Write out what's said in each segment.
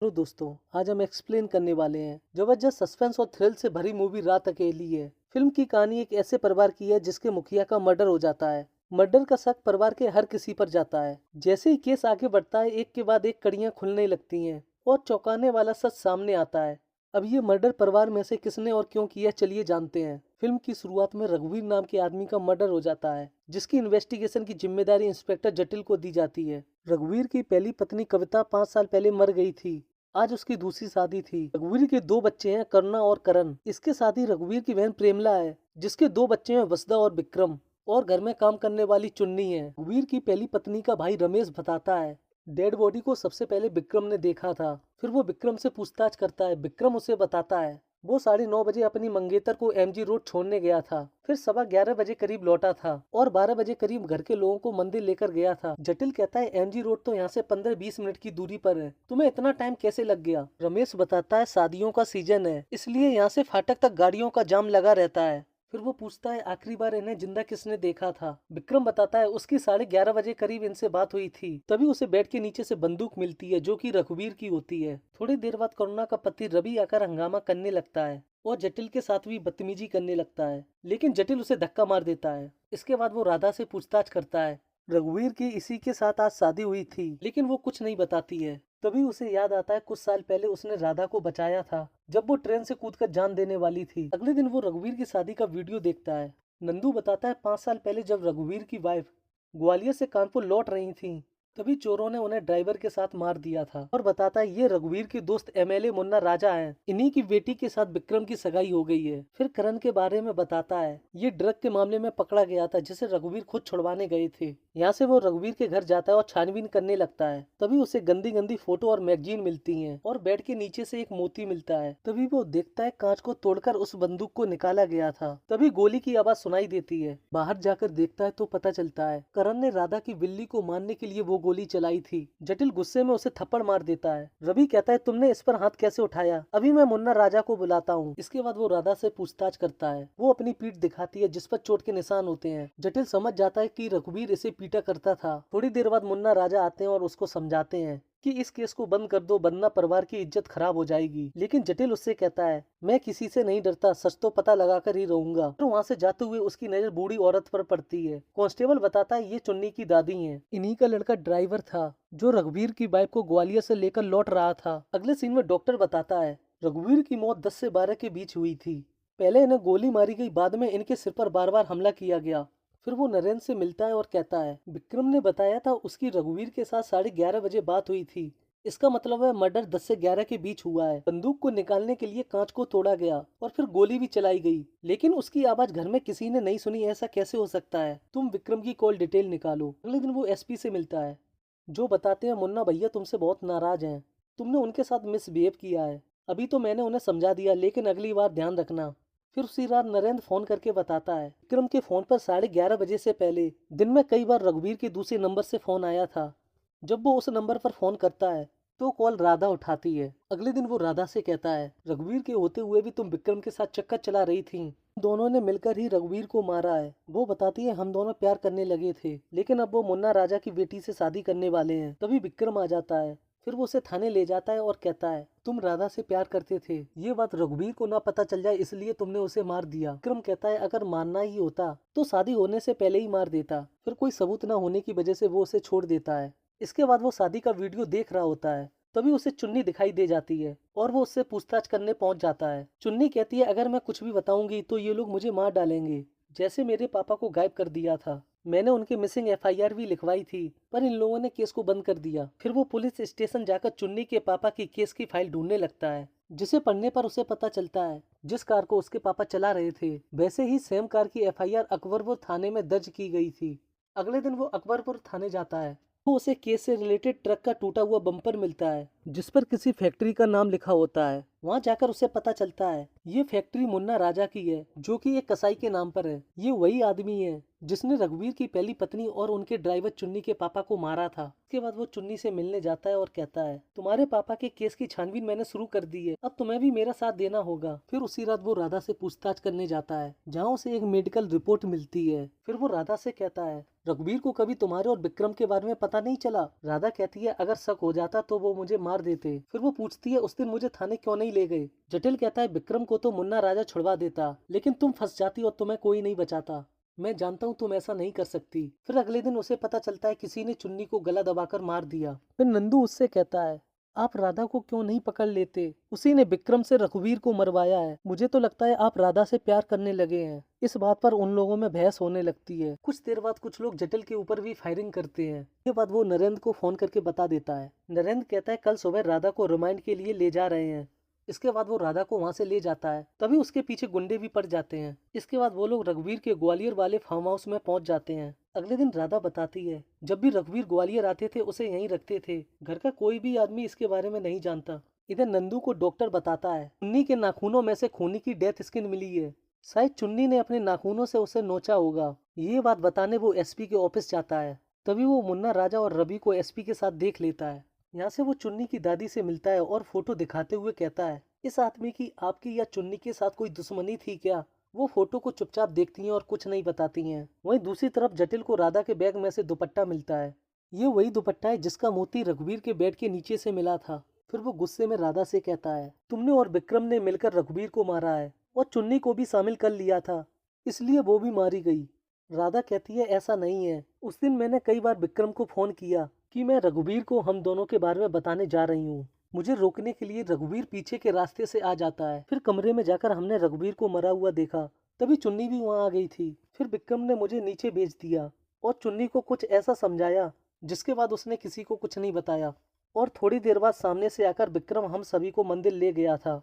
Hello दोस्तों, आज हम एक्सप्लेन करने वाले हैं जबरदस्त सस्पेंस और थ्रिल से भरी मूवी रात अकेली है। फिल्म की कहानी एक ऐसे परिवार की है जिसके मुखिया का मर्डर हो जाता है। मर्डर का शक परिवार के हर किसी पर जाता है। जैसे ही केस आगे बढ़ता है, एक के बाद एक कड़ियां खुलने लगती हैं और चौंकाने वाला सच सामने आता है। अब ये मर्डर परिवार में से किसने और क्यों किया, चलिए जानते हैं। फिल्म की शुरुआत में रघुवीर नाम के आदमी का मर्डर हो जाता है, जिसकी इन्वेस्टिगेशन की जिम्मेदारी इंस्पेक्टर जटिल को दी जाती है। रघुवीर की पहली पत्नी कविता 5 साल पहले मर गई थी। आज उसकी दूसरी शादी थी। रघुवीर के दो बच्चे हैं, करुणा और करण। इसके साथ ही रघुवीर की बहन प्रेमला है, जिसके दो बच्चे हैं, वसुधा और विक्रम। और घर में काम करने वाली चुन्नी है। रघुवीर की पहली पत्नी का भाई रमेश बताता है डेड बॉडी को सबसे पहले विक्रम ने देखा था। फिर वो विक्रम से पूछताछ करता है। विक्रम उसे बताता है वो 9:30 बजे अपनी मंगेतर को एमजी रोड छोड़ने गया था। फिर 11:15 बजे करीब लौटा था और 12 बजे करीब घर के लोगों को मंदिर लेकर गया था। जटिल कहता है एमजी रोड तो यहाँ से 15-20 मिनट की दूरी पर है, तुम्हें इतना टाइम कैसे लग गया। रमेश बताता है शादियों का सीजन है, इसलिए यहाँ से फाटक तक गाड़ियों का जाम लगा रहता है। फिर वो पूछता है आखिरी बार इन्हें जिंदा किसने देखा था। विक्रम बताता है उसकी 11:30 बजे करीब इनसे बात हुई थी। तभी उसे बेड के नीचे से बंदूक मिलती है, जो कि रघुवीर की होती है। थोड़ी देर बाद करुणा का पति रवि आकर हंगामा करने लगता है और जटिल के साथ भी बदतमीजी करने लगता है, लेकिन जटिल उसे धक्का मार देता है। इसके बाद वो राधा से पूछताछ करता है। रघुवीर की इसी के साथ आज शादी हुई थी, लेकिन वो कुछ नहीं बताती है। तभी उसे याद आता है कुछ साल पहले उसने राधा को बचाया था, जब वो ट्रेन से कूदकर जान देने वाली थी। अगले दिन वो रघुवीर की शादी का वीडियो देखता है। नंदू बताता है 5 साल पहले जब रघुवीर की वाइफ ग्वालियर से कानपुर लौट रही थी, तभी चोरों ने उन्हें ड्राइवर के साथ मार दिया था। और बताता है ये रघुवीर के दोस्त एमएलए मुन्ना राजा हैं, इन्हीं की बेटी के साथ विक्रम की सगाई हो गई है। फिर करण के बारे में बताता है ये ड्रग के मामले में पकड़ा गया था, जिसे रघुवीर खुद छुड़वाने गए थे। यहाँ से वो रघुवीर के घर जाता है और छानबीन करने लगता है। तभी उसे गंदी गंदी फोटो और मैगजीन मिलती हैं और बेड के नीचे से एक मोती मिलता है। तभी वो देखता है कांच को तोड़कर उस बंदूक को निकाला गया था। तभी गोली की आवाज सुनाई देती है। बाहर जाकर देखता है तो पता चलता है करण ने राधा की बिल्ली को मारने के लिए वो गोली चलाई थी। जटिल गुस्से में उसे थप्पड़ मार देता है। रवि कहता है तुमने इस पर हाथ कैसे उठाया, अभी मैं मुन्ना राजा को बुलाता हूँ। इसके बाद वो राधा से पूछताछ करता है। वो अपनी पीठ दिखाती है, जिस पर चोट के निशान होते हैं। जटिल समझ जाता है कि रघुवीर इसे पीटा करता था। थोड़ी देर बाद मुन्ना राजा आते हैं और उसको समझाते हैं कि इस केस को बंद कर दो, वरना परिवार की इज्जत खराब हो जाएगी। लेकिन जटिल उससे कहता है मैं किसी से नहीं डरता, सच तो पता लगाकर ही रहूंगा। तो वहाँ से जाते हुए उसकी नजर बूढ़ी औरत पर पड़ती है। कांस्टेबल बताता है ये चुन्नी की दादी है, इन्हीं का लड़का ड्राइवर था जो रघुवीर की बाइक को ग्वालियर से लेकर लौट रहा था। अगले सीन में डॉक्टर बताता है रघुवीर की मौत 10 से 12 के बीच हुई थी। पहले इन्हें गोली मारी गई, बाद में इनके सिर पर बार बार हमला किया गया। फिर वो नरेंद्र से मिलता है और कहता है विक्रम ने बताया था उसकी रघुवीर के साथ 11:30 बजे बात हुई थी। इसका मतलब है मर्डर 10 से 11 के बीच हुआ है। बंदूक को निकालने के लिए कांच को तोड़ा गया और फिर गोली भी चलाई गई, लेकिन उसकी आवाज घर में किसी ने नहीं सुनी। ऐसा कैसे हो सकता है, तुम विक्रम की कॉल डिटेल निकालो। अगले दिन वो एसपी से मिलता है, जो बताते हैं मुन्ना भैया तुमसे बहुत नाराज हैं, तुमने उनके साथ मिसबिहेव किया है। अभी तो मैंने उन्हें समझा दिया, लेकिन अगली बार ध्यान रखना। फिर उसी रात नरेंद्र फोन करके बताता है विक्रम के फोन पर 11:30 बजे से पहले दिन में कई बार रघुवीर के दूसरे नंबर से फोन आया था। जब वो उस नंबर पर फोन करता है तो कॉल राधा उठाती है। अगले दिन वो राधा से कहता है रघुवीर के होते हुए भी तुम विक्रम के साथ चक्कर चला रही थी, दोनों ने मिलकर ही रघुवीर को मारा है। वो बताती है हम दोनों प्यार करने लगे थे, लेकिन अब वो मुन्ना राजा की बेटी से शादी करने वाले हैं। तभी विक्रम आ जाता है। फिर वो उसे थाने ले जाता है और कहता है तुम राधा से प्यार करते थे, ये बात रघुवीर को ना पता चल जाए इसलिए तुमने उसे मार दिया। विक्रम कहता है अगर मारना ही होता तो शादी होने से पहले ही मार देता। फिर कोई सबूत ना होने की वजह से वो उसे छोड़ देता है। इसके बाद वो शादी का वीडियो देख रहा होता है। तभी उसे चुन्नी दिखाई दे जाती है और वो उससे पूछताछ करने पहुंच जाता है। चुन्नी कहती है अगर मैं कुछ भी बताऊंगी तो ये लोग मुझे मार डालेंगे, जैसे मेरे पापा को गायब कर दिया था। मैंने उनके मिसिंग एफआईआर भी लिखवाई थी, पर इन लोगों ने केस को बंद कर दिया। फिर वो पुलिस स्टेशन जाकर चुन्नी के पापा की केस की फाइल ढूंढने लगता है, जिसे पढ़ने पर उसे पता चलता है जिस कार को उसके पापा चला रहे थे, वैसे ही सेम कार की एफआईआर अकबरपुर थाने में दर्ज की गई थी। अगले दिन वो अकबरपुर थाने जाता है तो उसे केस से रिलेटेड ट्रक का टूटा हुआ बम्पर मिलता है, जिस पर किसी फैक्ट्री का नाम लिखा होता है। वहाँ जाकर उसे पता चलता है ये फैक्ट्री मुन्ना राजा की है, जो कि एक कसाई के नाम पर है। ये वही आदमी है जिसने रघुवीर की पहली पत्नी और उनके ड्राइवर चुन्नी के पापा को मारा था। उसके बाद वो चुन्नी से मिलने जाता है और कहता है तुम्हारे पापा के केस की छानबीन मैंने शुरू कर दी है, अब तुम्हें भी मेरा साथ देना होगा। फिर उसी रात वो राधा से पूछताछ करने जाता है, जहाँ उसे एक मेडिकल रिपोर्ट मिलती है। फिर वो राधा से कहता है रघुवीर को कभी तुम्हारे और विक्रम के बारे में पता नहीं चला? राधा कहती है अगर शक हो जाता तो वो मुझे मार देते। फिर वो पूछती है उस दिन मुझे थाने क्यों नहीं ले गए? जटिल कहता है विक्रम को तो मुन्ना राजा छुड़वा देता, लेकिन तुम फंस जाती और तुम्हें कोई नहीं बचाता। मैं जानता हूँ तुम ऐसा नहीं कर सकती। फिर अगले दिन उसे पता चलता है किसी ने चुन्नी को गला दबाकर मार दिया। फिर नंदू उससे कहता है आप राधा को क्यों नहीं पकड़ लेते? उसी ने विक्रम से रघुवीर को मरवाया है। मुझे तो लगता है आप राधा से प्यार करने लगे हैं। इस बात पर उन लोगों में बहस होने लगती है। कुछ देर बाद कुछ लोग जटिल के ऊपर भी फायरिंग करते हैं। ये बात वो नरेंद्र को फोन करके बता देता है। नरेंद्र कहता है कल सुबह राधा को रिमांड के लिए ले जा रहे हैं। इसके बाद वो राधा को वहां से ले जाता है। तभी उसके पीछे गुंडे भी पड़ जाते हैं। इसके बाद वो लोग रघुवीर के ग्वालियर वाले फार्म हाउस में पहुंच जाते हैं। अगले दिन राधा बताती है जब भी रघुवीर ग्वालियर आते थे उसे यहीं रखते थे। घर का कोई भी आदमी इसके बारे में नहीं जानता। इधर नंदू को डॉक्टर बताता है चुन्नी के नाखूनों में से खूनी की डेथ स्किन मिली है। शायद चुन्नी ने अपने नाखूनों से उसे नोचा होगा। ये बात बताने वो एसपी के ऑफिस जाता है। तभी वो मुन्ना राजा और रवि को एसपी के साथ देख लेता है। यहाँ से वो चुन्नी की दादी से मिलता है और फोटो दिखाते हुए कहता है इस आदमी की आपकी या चुन्नी के साथ कोई दुश्मनी थी क्या? वो फोटो को चुपचाप देखती हैं और कुछ नहीं बताती हैं। वहीं दूसरी तरफ जटिल को राधा के बैग में से दुपट्टा मिलता है। ये वही दुपट्टा है जिसका मोती रघुवीर के बेड के नीचे से मिला था। फिर वो गुस्से में राधा से कहता है तुमने और विक्रम ने मिलकर रघुवीर को मारा है और चुन्नी को भी शामिल कर लिया था, इसलिए वो भी मारी गई। राधा कहती है ऐसा नहीं है। उस दिन मैंने कई बार विक्रम को फोन किया कि मैं रघुवीर को हम दोनों के बारे में बताने जा रही हूँ। मुझे रोकने के लिए रघुवीर पीछे के रास्ते से आ जाता है। फिर कमरे में जाकर हमने रघुवीर को मरा हुआ देखा। तभी चुन्नी भी वहां आ गई थी। फिर विक्रम ने मुझे नीचे भेज दिया और चुन्नी को कुछ ऐसा समझाया जिसके बाद उसने किसी को कुछ नहीं बताया। और थोड़ी देर बाद सामने से आकर विक्रम हम सभी को मंदिर ले गया था।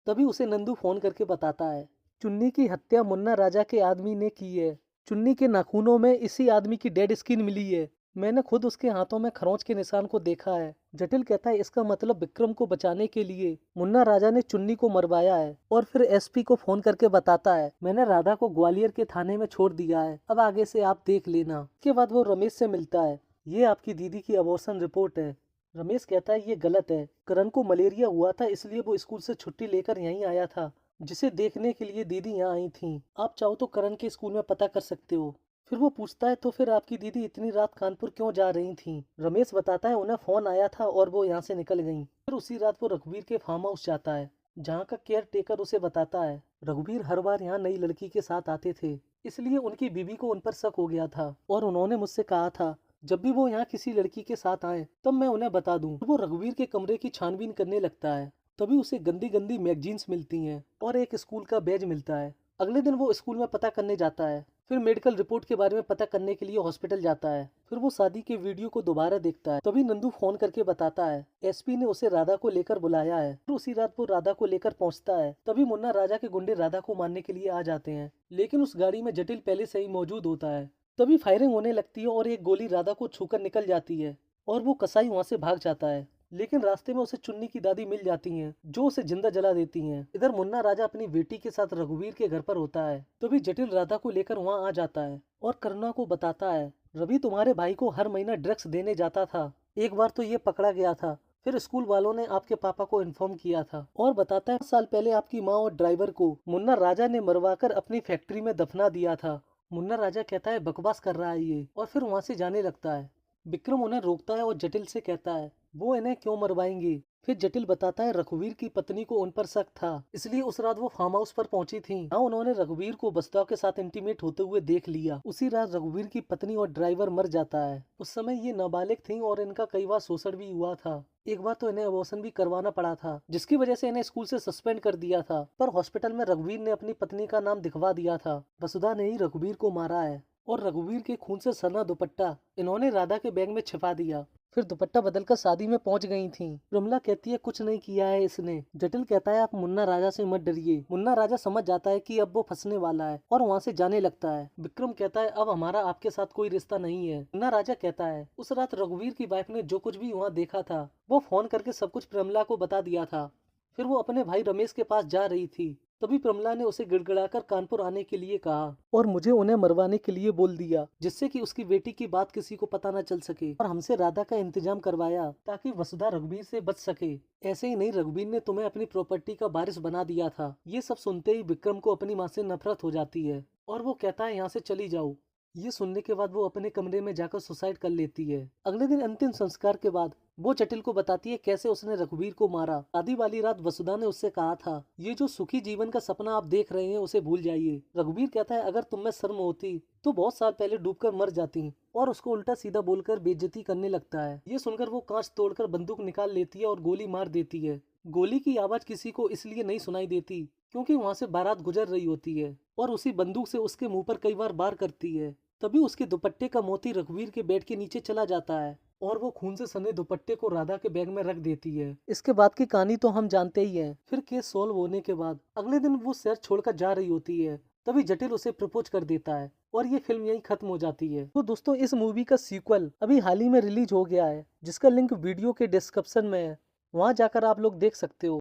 तभी उसे नंदू फोन करके बताता है चुन्नी की हत्या मुन्ना राजा के आदमी ने की है। चुन्नी के नाखूनों में इसी आदमी की डेड स्किन मिली है। मैंने खुद उसके हाथों में खरोंच के निशान को देखा है। जटिल कहता है इसका मतलब विक्रम को बचाने के लिए मुन्ना राजा ने चुन्नी को मरवाया है। और फिर एसपी को फोन करके बताता है मैंने राधा को ग्वालियर के थाने में छोड़ दिया है, अब आगे से आप देख लेना। इसके बाद वो रमेश से मिलता है। ये आपकी दीदी की अबॉर्शन रिपोर्ट है। रमेश कहता है ये गलत है। करण को मलेरिया हुआ था इसलिए वो स्कूल से छुट्टी लेकर यहीं आया था, जिसे देखने के लिए दीदी यहाँ आई थी। आप चाहो तो करण के स्कूल में पता कर सकते हो। फिर वो पूछता है तो फिर आपकी दीदी इतनी रात कानपुर क्यों जा रही थी? रमेश बताता है उन्हें फोन आया था और वो यहाँ से निकल गईं। फिर उसी रात वो रघुवीर के फार्म हाउस जाता है, जहाँ का केयर टेकर उसे बताता है रघुवीर हर बार यहाँ नई लड़की के साथ आते थे, इसलिए उनकी बीवी को उन पर शक हो गया था और उन्होंने मुझसे कहा था जब भी वो यहाँ किसी लड़की के साथ आए तब मैं उन्हें बता दूं। वो रघुवीर के कमरे की छानबीन करने लगता है। तभी उसे गंदी गंदी मैगजीन्स मिलती हैं और एक स्कूल का बैज मिलता है। अगले दिन वो स्कूल में पता करने जाता है। फिर मेडिकल रिपोर्ट के बारे में पता करने के लिए हॉस्पिटल जाता है। फिर वो शादी के वीडियो को दोबारा देखता है। तभी नंदू फोन करके बताता है एसपी ने उसे राधा को लेकर बुलाया है। फिर उसी रात वो राधा को लेकर पहुंचता है। तभी मुन्ना राजा के गुंडे राधा को मारने के लिए आ जाते हैं, लेकिन उस गाड़ी में जटिल पहले से ही मौजूद होता है। तभी फायरिंग होने लगती है और एक गोली राधा को छूकर निकल जाती है और वो कसाई वहां से भाग जाता है। लेकिन रास्ते में उसे चुन्नी की दादी मिल जाती हैं, जो उसे जिंदा जला देती हैं। इधर मुन्ना राजा अपनी बेटी के साथ रघुवीर के घर पर होता है। तभी जटिल राधा को लेकर वहां आ जाता है और करुणा को बताता है रवि तुम्हारे भाई को हर महीना ड्रग्स देने जाता था, एक बार तो ये पकड़ा गया था, फिर स्कूल वालों ने आपके पापा को इन्फॉर्म किया था। और बताता है 5 साल पहले आपकी माँ और ड्राइवर को मुन्ना राजा ने मरवाकर अपनी फैक्ट्री में दफना दिया था। मुन्ना राजा कहता है बकवास कर रहा है ये, और फिर वहां से जाने लगता है। विक्रम उन्हें रोकता है और जटिल से कहता है वो इन्हें क्यों मरवाएंगे। फिर जटिल बताता है रघुवीर की पत्नी को उन पर शक था, इसलिए उस रात वो फार्म हाउस पर पहुंची थी। हाँ, उन्होंने रघुवीर को बसदाव के साथ इंटीमेट होते हुए देख लिया। उसी रात रघुवीर की पत्नी और ड्राइवर मर जाता है। उस समय ये नाबालिग थी और इनका कई बार शोषण भी हुआ था। एक बार तो इन्हें अबॉर्शन भी करवाना पड़ा था, जिसकी वजह से इन्हें स्कूल से सस्पेंड कर दिया था। पर हॉस्पिटल में रघुवीर ने अपनी पत्नी का नाम दिखवा दिया था। वसुधा ने ही रघुवीर को मारा है और रघुवीर के खून से सना दुपट्टा इन्होंने राधा के बैग में छिपा दिया। फिर दुपट्टा बदलकर शादी में पहुंच गई थी। प्रमिला कहती है कुछ नहीं किया है इसने। जटिल कहता है आप मुन्ना राजा से मत डरिए। मुन्ना राजा समझ जाता है कि अब वो फंसने वाला है और वहाँ से जाने लगता है। विक्रम कहता है अब हमारा आपके साथ कोई रिश्ता नहीं है। मुन्ना राजा कहता है उस रात रघुवीर की वाइफ ने जो कुछ भी वहाँ देखा था वो फोन करके सब कुछ प्रमिला को बता दिया था। फिर वो अपने भाई रमेश के पास जा रही थी, तभी प्रमिला ने उसे गिड़गिड़ाकर कानपुर आने के लिए कहा और मुझे उन्हें मरवाने के लिए बोल दिया, जिससे कि उसकी बेटी की बात किसी को पता न चल सके, और हमसे राधा का इंतजाम करवाया ताकि वसुधा रघुवीर से बच सके। ऐसे ही नहीं, रघुवीर ने तुम्हें अपनी प्रॉपर्टी का वारिस बना दिया था। ये सब सुनते ही विक्रम को अपनी माँ से नफरत हो जाती है और वो कहता है यहाँ से चली जाओ। ये सुनने के बाद वो अपने कमरे में जाकर सुसाइड कर लेती है। अगले दिन अंतिम संस्कार के बाद वो जटिल को बताती है कैसे उसने रघुवीर को मारा। शादी वाली रात वसुधा ने उससे कहा था, ये जो सुखी जीवन का सपना आप देख रहे हैं उसे भूल जाइए। रघुवीर कहता है, अगर तुम में शर्म होती तो बहुत साल पहले डूबकर मर जाती, और उसको उल्टा सीधा बोलकर बेइज्जती करने लगता है। ये सुनकर वो कांच तोड़कर बंदूक निकाल लेती है और गोली मार देती है। गोली की आवाज किसी को इसलिए नहीं सुनाई देती क्योंकि वहां से बारात गुजर रही होती है और उसी बंदूक से उसके मुंह पर कई बार वार करती है। तभी उसके दुपट्टे का मोती रघुवीर के बेड के नीचे चला जाता है और वो खून से सने दुपट्टे को राधा के बैग में रख देती है। इसके बाद की कहानी तो हम जानते ही हैं। फिर केस सोल्व होने के बाद अगले दिन वो शहर छोड़कर जा रही होती है। तभी जटिल उसे प्रपोज कर देता है और ये फिल्म यहीं खत्म हो जाती है। तो दोस्तों, इस मूवी का सीक्वल अभी हाल ही में रिलीज हो गया है, जिसका लिंक वीडियो के डिस्क्रिप्शन में है, वहां जाकर आप लोग देख सकते हो।